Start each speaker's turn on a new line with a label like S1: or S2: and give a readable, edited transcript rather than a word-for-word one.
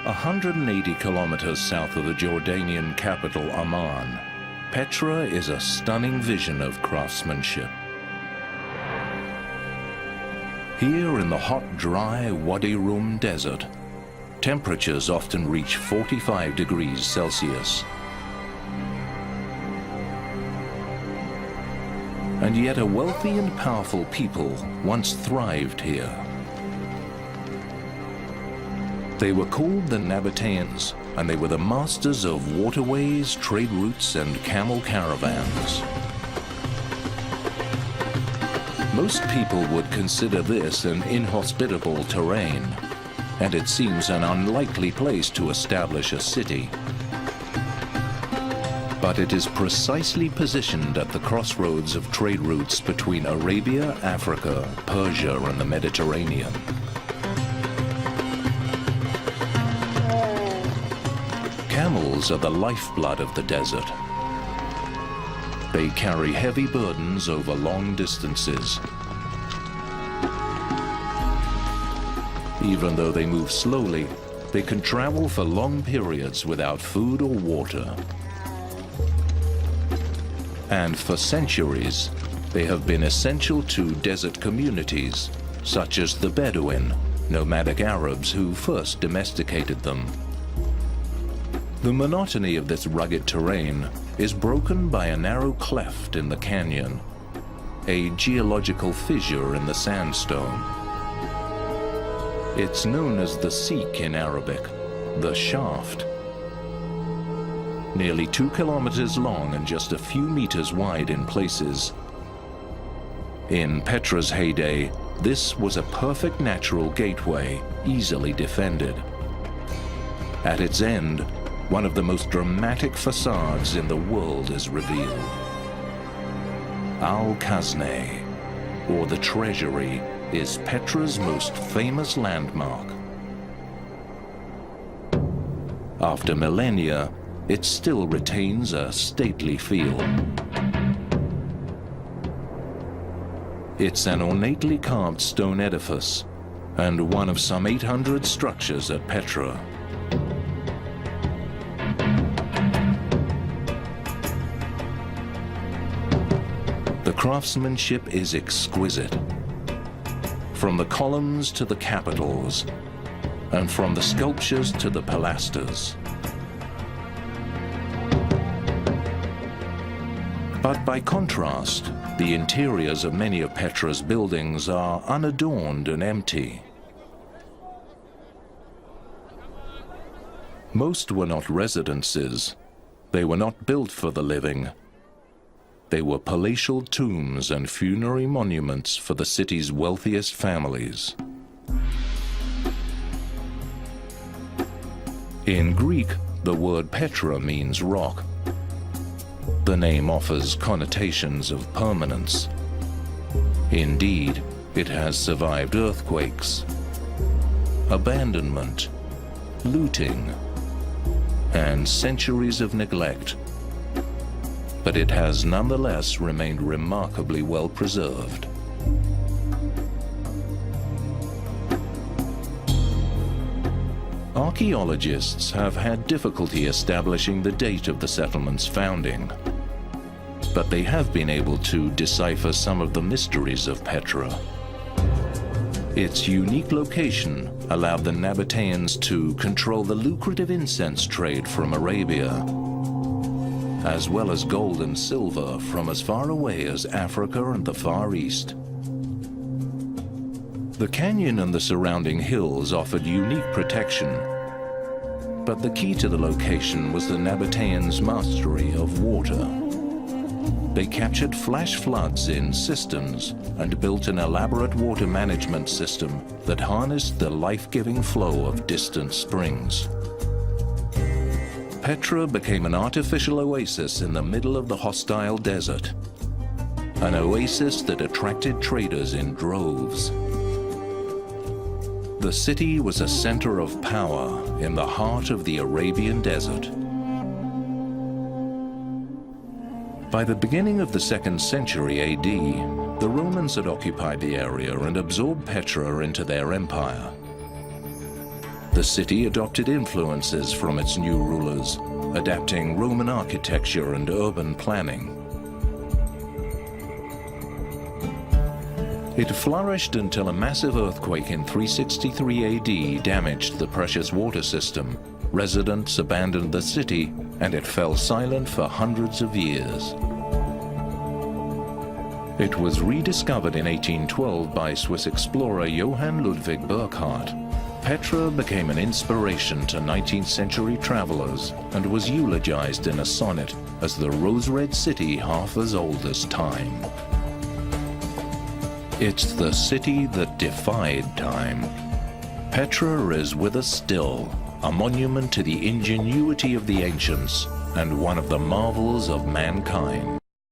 S1: 180 kilometers south of the Jordanian capital Amman, Petra is a stunning vision of craftsmanship. Here in the hot, dry Wadi Rum desert, temperatures often reach 45 degrees Celsius. And yet a wealthy and powerful people once thrived here. They were called the Nabateans, and they were the masters of waterways, trade routes, and camel caravans. Most people would consider this an inhospitable terrain, and it seems an unlikely place to establish a city. But it is precisely positioned at the crossroads of trade routes between Arabia, Africa, Persia, and the Mediterranean. Camels are the lifeblood of the desert. They carry heavy burdens over long distances. Even though they move slowly, they can travel for long periods without food or water. And for centuries, they have been essential to desert communities, such as the Bedouin, nomadic Arabs who first domesticated them. The monotony of this rugged terrain is broken by a narrow cleft in the canyon, a geological fissure in the sandstone. It's known as the Seek in Arabic, the shaft. Nearly 2 kilometers long and just a few meters wide in places. In Petra's heyday, this was a perfect natural gateway, easily defended. At its end, one of the most dramatic facades in the world is revealed. Al-Khazneh, or the Treasury, is Petra's most famous landmark. After millennia, it still retains a stately feel. It's an ornately carved stone edifice and one of some 800 structures at Petra. The craftsmanship is exquisite. From the columns to the capitals, and from the sculptures to the pilasters. But by contrast, the interiors of many of Petra's buildings are unadorned and empty. Most were not residences. They were not built for the living. They were palatial tombs and funerary monuments for the city's wealthiest families. In Greek, the word Petra means rock. The name offers connotations of permanence. Indeed, it has survived earthquakes, abandonment, looting, and centuries of neglect. But it has nonetheless remained remarkably well preserved. Archaeologists have had difficulty establishing the date of the settlement's founding, but they have been able to decipher some of the mysteries of Petra. Its unique location allowed the Nabateans to control the lucrative incense trade from Arabia, as well as gold and silver from as far away as Africa and the Far East. The canyon and the surrounding hills offered unique protection, but the key to the location was the Nabateans' mastery of water. They captured flash floods in cisterns and built an elaborate water management system that harnessed the life-giving flow of distant springs. Petra became an artificial oasis in the middle of the hostile desert, an oasis that attracted traders in droves. The city was a center of power in the heart of the Arabian desert. By the beginning of the 2nd century AD, the Romans had occupied the area and absorbed Petra into their empire. The city adopted influences from its new rulers, adapting Roman architecture and urban planning. It flourished until a massive earthquake in 363 AD damaged the precious water system. Residents abandoned the city, and it fell silent for hundreds of years. It was rediscovered in 1812 by Swiss explorer Johann Ludwig Burckhardt. Petra became an inspiration to 19th century travelers and was eulogized in a sonnet as the rose-red city half as old as time. It's the city that defied time. Petra is with us still, a monument to the ingenuity of the ancients and one of the marvels of mankind.